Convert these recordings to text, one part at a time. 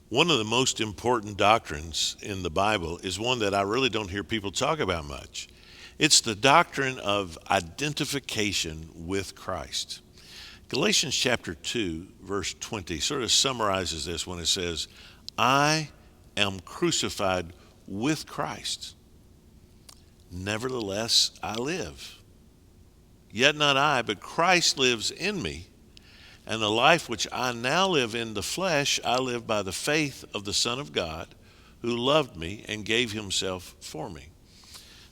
One of the most important doctrines in the Bible is one that I really don't hear people talk about much. It's the doctrine of identification with Christ. Galatians chapter 2, verse 20 sort of summarizes this when it says, I am crucified with Christ. Nevertheless, I live. Yet not I, but Christ lives in me. And the life which I now live in the flesh, I live by the faith of the Son of God, who loved me and gave himself for me.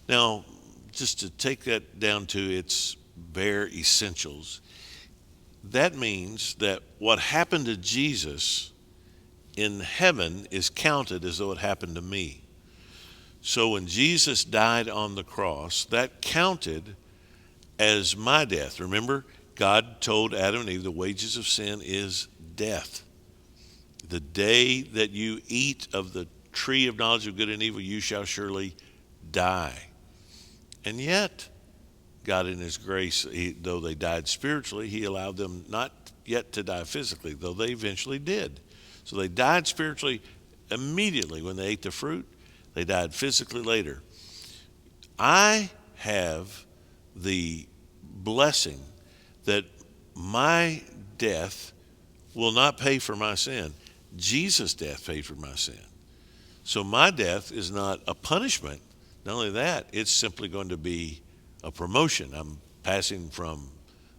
Now, just to take that down to its bare essentials, that means that what happened to Jesus in heaven is counted as though it happened to me. So when Jesus died on the cross, that counted as my death. Remember, God told Adam and Eve the wages of sin is death. The day that you eat of the tree of knowledge of good and evil, you shall surely die. And yet, God in his grace, though they died spiritually, he allowed them not yet to die physically, though they eventually did. So they died spiritually immediately when they ate the fruit. They died physically later. I have the blessing that my death will not pay for my sin. Jesus' death paid for my sin. So my death is not a punishment. Not only that, it's simply going to be a promotion. I'm passing from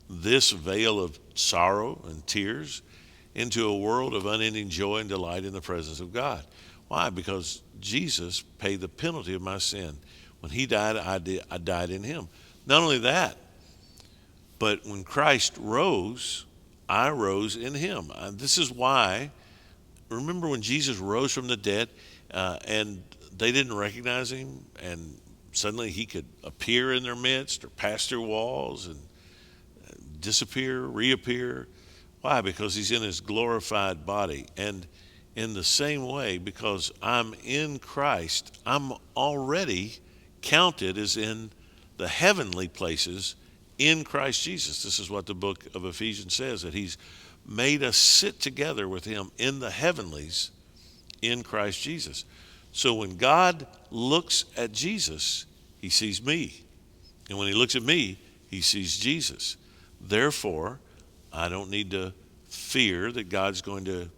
this veil of sorrow and tears into a world of unending joy and delight in the presence of God. Why? Because Jesus paid the penalty of my sin. When he died, I died in him. Not only that, but when Christ rose, I rose in him. This is why, remember when Jesus rose from the dead and they didn't recognize him, and suddenly he could appear in their midst or pass through walls and disappear, reappear. Why? Because he's in his glorified body. And in the same way, because I'm in Christ, I'm already counted as in the heavenly places in Christ Jesus. This is what the book of Ephesians says, that he's made us sit together with him in the heavenlies in Christ Jesus. So when God looks at Jesus, he sees me. And when he looks at me, he sees Jesus. Therefore, I don't need to fear that God's going to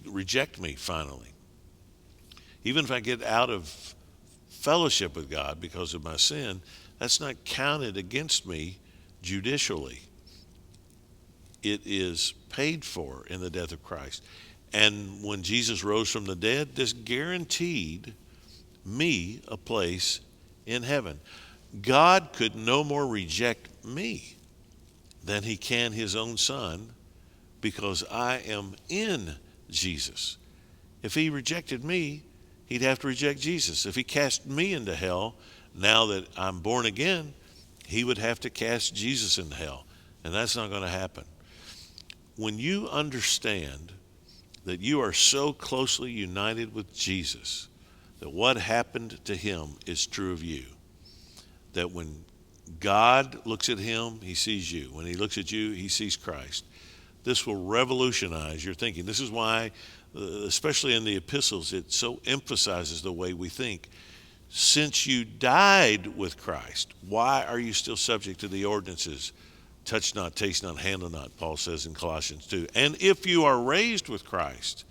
reject me finally. Even if I get out of fellowship with God because of my sin, that's not counted against me judicially. It is paid for in the death of Christ. And when Jesus rose from the dead, this guaranteed me a place in heaven. God could no more reject me than he can his own son, because I am in Jesus. If he rejected me, he'd have to reject Jesus. If he cast me into hell, now that I'm born again, he would have to cast Jesus into hell. And that's not going to happen. When you understand that you are so closely united with Jesus, that what happened to him is true of you, that when God looks at him, he sees you. When he looks at you, he sees Christ. This will revolutionize your thinking. This is why, especially in the epistles, it so emphasizes the way we think. Since you died with Christ, why are you still subject to the ordinances? Touch not, taste not, handle not, Paul says in Colossians 2. And if you are raised with Christ,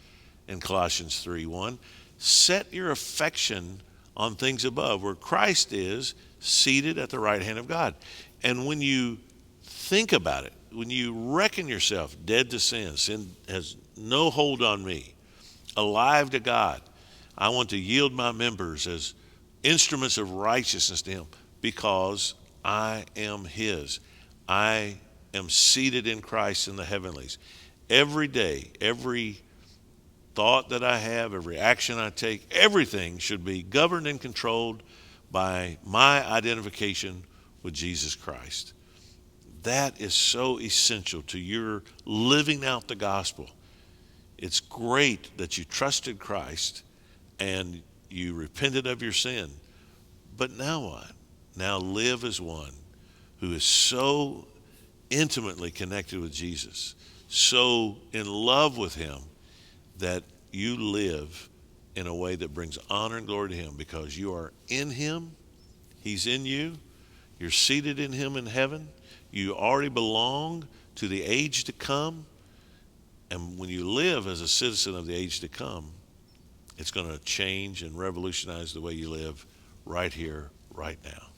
in Colossians 3:1, set your affection on things above, where Christ is seated at the right hand of God. And when you think about it, when you reckon yourself dead to sin, sin has no hold on me, alive to God, I want to yield my members as instruments of righteousness to him, because I am his. I am seated in Christ in the heavenlies. Every day, every thought that I have, every action I take, everything should be governed and controlled by my identification with Jesus Christ. That is so essential to your living out the gospel. It's great that you trusted Christ and you repented of your sin. But now what? Now live as one who is so intimately connected with Jesus, so in love with him, that you live in a way that brings honor and glory to him, because you are in him, he's in you, you're seated in him in heaven, you already belong to the age to come. And when you live as a citizen of the age to come, it's going to change and revolutionize the way you live right here, right now.